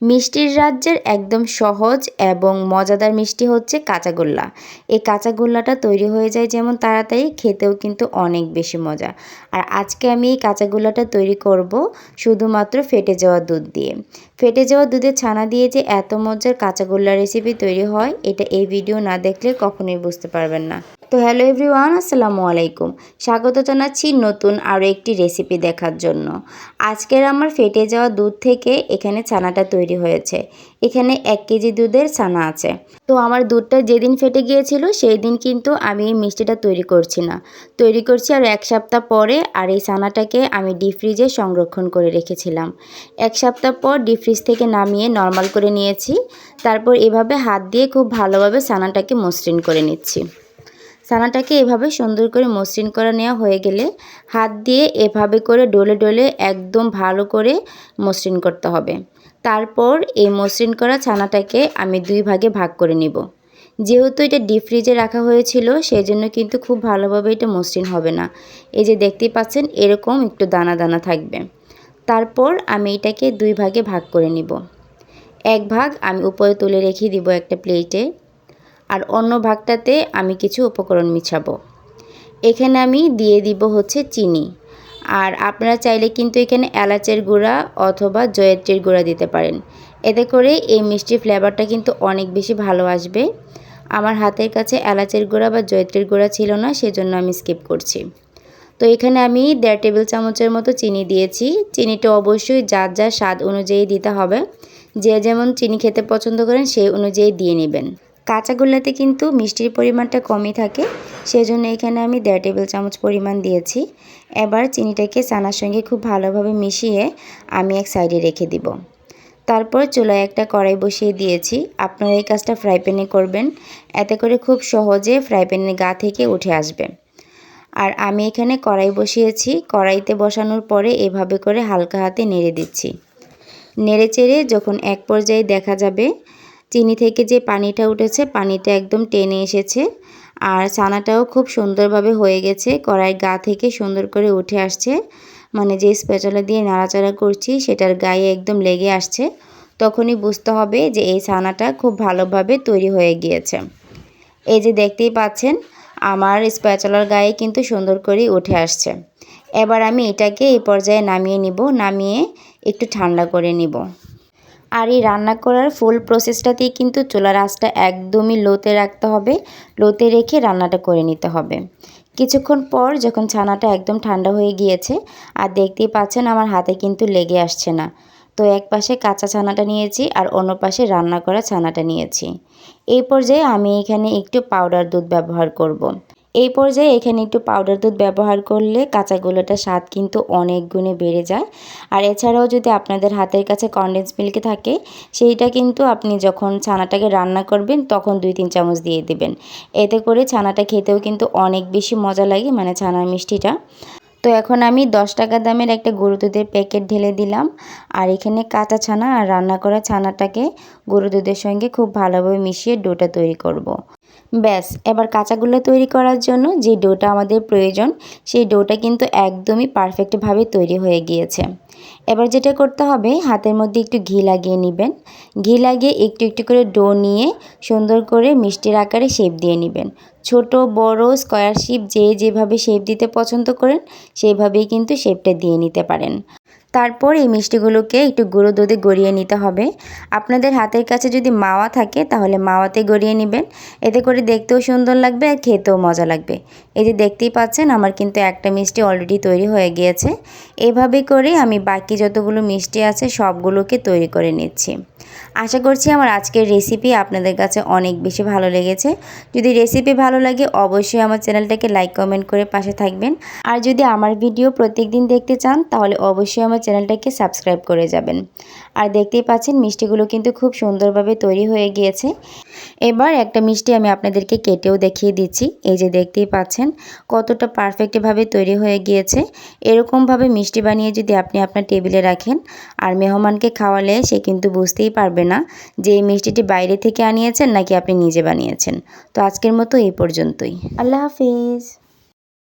মিষ্টির রাজ্যের একদম সহজ এবং মজাদার মিষ্টি হচ্ছে কাঁচাগোল্লা। এই কাঁচাগোল্লাটা তৈরি হয়ে যায় যেমন তাড়াতাড়ি, খেতেও কিন্তু অনেক বেশি মজা। আর আজকে আমি এই কাঁচাগোল্লাটা তৈরি করব শুধুমাত্র ফেটে যাওয়া দুধ দিয়ে। ফেটে যাওয়া দুধের ছানা দিয়ে যে এত মজার কাঁচাগোল্লা রেসিপি তৈরি হয়, এটা এই ভিডিও না দেখলে কখনোই বুঝতে পারবেন না। তো হ্যালো এভরিওয়ান, আসসালামু আলাইকুম। স্বাগত জানাচ্ছি নতুন আরও একটি রেসিপি দেখার জন্য। আজকের আমার ফেটে যাওয়া দুধ থেকে এখানে ছানাটা তৈরি হয়েছে। এখানে 1 কেজি দুধের ছানা আছে। তো আমার দুধটা যেদিন ফেটে গিয়েছিল সেই দিন কিন্তু আমি এই মিষ্টিটা তৈরি করছি না, তৈরি করছি আর 1 সপ্তাহ পরে। আর এই ছানাটাকে আমি ডিপ ফ্রিজে সংরক্ষণ করে রেখেছিলাম। 1 সপ্তাহ পর ডিপ ফ্রিজ থেকে নামিয়ে নর্মাল করে নিয়েছি। তারপর এভাবে হাত দিয়ে খুব ভালোভাবে ছানাটাকে মসৃণ করে নিচ্ছি। ছানাটাকে এভাবে সুন্দর করে মসৃণ করে নেওয়া হয়ে গেলে হাত দিয়ে এভাবে করে ডলে ডলে একদম ভালো করে মসৃণ করতে হবে। তারপর এই মসৃণ করা ছানাটাকে আমি 2 ভাগে ভাগ করে নিব। যেহেতু এটা ডিপ ফ্রিজে রাখা হয়েছিল সেই জন্য কিন্তু খুব ভালোভাবে এটা মসৃণ হবে না। এই যে দেখতেই পাচ্ছেন এরকম একটু দানা দানা থাকবে। তারপর আমি এটাকে 2 ভাগে ভাগ করে নিব। 1 ভাগ আমি উপরে তুলে রেখে দিব একটা প্লেটে, আর অন্য ভাগটাতে আমি কিছু উপকরণ মিশাবো। এখানে আমি দিয়ে দিব হচ্ছে চিনি। আর আপনারা চাইলে কিন্তু এখানে এলাচের গুঁড়া অথবা জয়িত্রীর গুঁড়া দিতে পারেন। এতে করে এই মিষ্টির ফ্লেভারটা কিন্তু অনেক বেশি ভালো আসবে। আমার হাতের কাছে এলাচের গুঁড়া বা জয়িত্রীর গুঁড়া ছিল না, সেজন্য আমি স্কিপ করছি। তো এখানে আমি 1.5 টেবিল চামচের মতো চিনি দিয়েছি। চিনিটা অবশ্যই যার যার স্বাদ অনুযায়ী দিতে হবে। যে যেমন চিনি খেতে পছন্দ করেন সেই অনুযায়ী দিয়ে নেবেন। কাঁচাগোল্লাতে কিন্তু মিষ্টির পরিমাণটা কমই থাকে, সেজন্য এখানে আমি 1.5 টেবিল চামচ পরিমাণ দিয়েছি। এবার চিনিটাকে ছানার সঙ্গে খুব ভালোভাবে মিশিয়ে আমি এক সাইডে রেখে দিব। তারপর চুলায় একটা কড়াই বসিয়ে দিয়েছি। আপনারা এই কাজটা ফ্রাই প্যানে করবেন, এতে করে খুব সহজে ফ্রাই প্যানের গা থেকে উঠে আসবে। আর আমি এখানে কড়াই বসিয়েছি। কড়াইতে বসানোর পরে এভাবে করে হালকা হাতে নেড়ে দিচ্ছি। নেড়ে চেড়ে যখন এক পর্যায়ে দেখা যাবে চিনি থেকে যে পানিটা উঠেছে, পানিটা একদম টেনে এসেছে আর ছানাটাও খুব সুন্দরভাবে হয়ে গেছে, কড়াইয়ের গা থেকে সুন্দর করে উঠে আসছে, মানে যে স্প্যাচুলা দিয়ে নাড়াচাড়া করছি সেটার গায়ে একদম লেগে আসছে, তখনই বুঝতে হবে যে এই ছানাটা খুব ভালোভাবে তৈরি হয়ে গিয়েছে। এই যে দেখতেই পাচ্ছেন আমার স্প্যাচুলার গায়ে কিন্তু সুন্দর করে উঠে আসছে। এবার আমি এটাকে এই পর্যায়ে নামিয়ে নিব, নামিয়ে একটু ঠান্ডা করে নিব। আর এই রান্না করার ফুল প্রসেসটাতেই কিন্তু চুলার আঁচটা একদমই লোতে রাখতে হবে। লোতে রেখে রান্নাটা করে নিতে হবে। কিছুক্ষণ পর যখন ছানাটা একদম ঠান্ডা হয়ে গিয়েছে আর দেখতেই পাচ্ছেন আমার হাতে কিন্তু লেগে আসছে না। তো এক পাশে কাঁচা ছানাটা নিয়েছি আর অন্য পাশে রান্না করা ছানাটা নিয়েছি। এই পর্যায়ে আমি এখানে একটু পাউডার দুধ ব্যবহার করব। এই পর্যায়ে এখানে একটু পাউডার দুধ ব্যবহার করলে কাঁচাগোল্লাটার স্বাদ কিন্তু অনেক গুণে বেড়ে যায়। আর এছাড়াও যদি আপনাদের হাতের কাছে কনডেন্স মিল্ক থাকে, সেইটা কিন্তু আপনি যখন ছানাটাকে রান্না করবেন তখন 2-3 চামচ দিয়ে দিবেন। এতে করে ছানাটা খেতেও কিন্তু অনেক বেশি মজা লাগে, মানে ছানার মিষ্টিটা। তো এখন আমি 10 টাকা দামের একটা গরু দুধের প্যাকেট ঢেলে দিলাম। আর এখানে কাঁচা ছানা আর রান্না করা ছানাটাকে গরু দুধের সঙ্গে খুব ভালোভাবে মিশিয়ে ডোটা তৈরি করব। ব্যাস, এবার কাঁচাগোল্লা তৈরি করার জন্য যে ডোটা আমাদের প্রয়োজন সেই ডোটা কিন্তু একদমই পারফেক্টভাবে তৈরি হয়ে গিয়েছে। এবার যেটা করতে হবে, হাতের মধ্যে একটু ঘি লাগিয়ে নেবেন। ঘি লাগিয়ে একটু একটু করে ডো নিয়ে সুন্দর করে মিষ্টির আকারে শেপ দিয়ে নেবেন। ছোট বড় স্কোয়ার শেপ যে যেভাবে শেপ দিতে পছন্দ করেন সেইভাবেই কিন্তু শেপটা দিয়ে নিতে পারেন। তারপর এই মিষ্টিগুলোকে একটু গুঁড়ো দুধে গড়িয়ে নিতে হবে। আপনাদের হাতের কাছে যদি মাওয়া থাকে তাহলে মাওয়াতে গড়িয়ে নেবেন। এতে করে দেখতেও সুন্দর লাগবে আর খেতেও মজা লাগবে। এই যে দেখতেই পাচ্ছেন আমার কিন্তু একটা মিষ্টি অলরেডি তৈরি হয়ে গিয়েছে। এভাবে করে আমি বাকি যতগুলো মিষ্টি আছে সবগুলোকে তৈরি করে নিচ্ছি। আশা করছি আমার আজকের রেসিপি আপনাদের কাছে অনেক বেশি ভালো লেগেছে। যদি রেসিপি ভালো লাগে অবশ্যই আমার চ্যানেলটাকে লাইক কমেন্ট করে পাশে থাকবেন। আর যদি আমার ভিডিও প্রত্যেকদিন দেখতে চান তাহলে অবশ্যই আমার চ্যানেলটাকে সাবস্ক্রাইব করে যাবেন। আর দেখতেই পাচ্ছেন মিষ্টিগুলো কিন্তু খুব সুন্দরভাবে তৈরি হয়ে গিয়েছে। এবার একটা মিষ্টি আমি আপনাদেরকে কেটেও দেখিয়ে দিচ্ছি। এই যে দেখতেই পাচ্ছেন কতটা পারফেক্টভাবে তৈরি হয়ে গিয়েছে। এরকমভাবে মিষ্টি বানিয়ে যদি আপনি আপনার টেবিলে রাখেন আর মেহমানকে খাওয়ালে সে কিন্তু বুঝতেই পারবে না যে এই মিষ্টিটি বাইরে থেকে আনিয়েছেন নাকি আপনি নিজে বানিয়েছেন। তো আজকের মতো এই পর্যন্তই। আল্লাহ হাফিজ।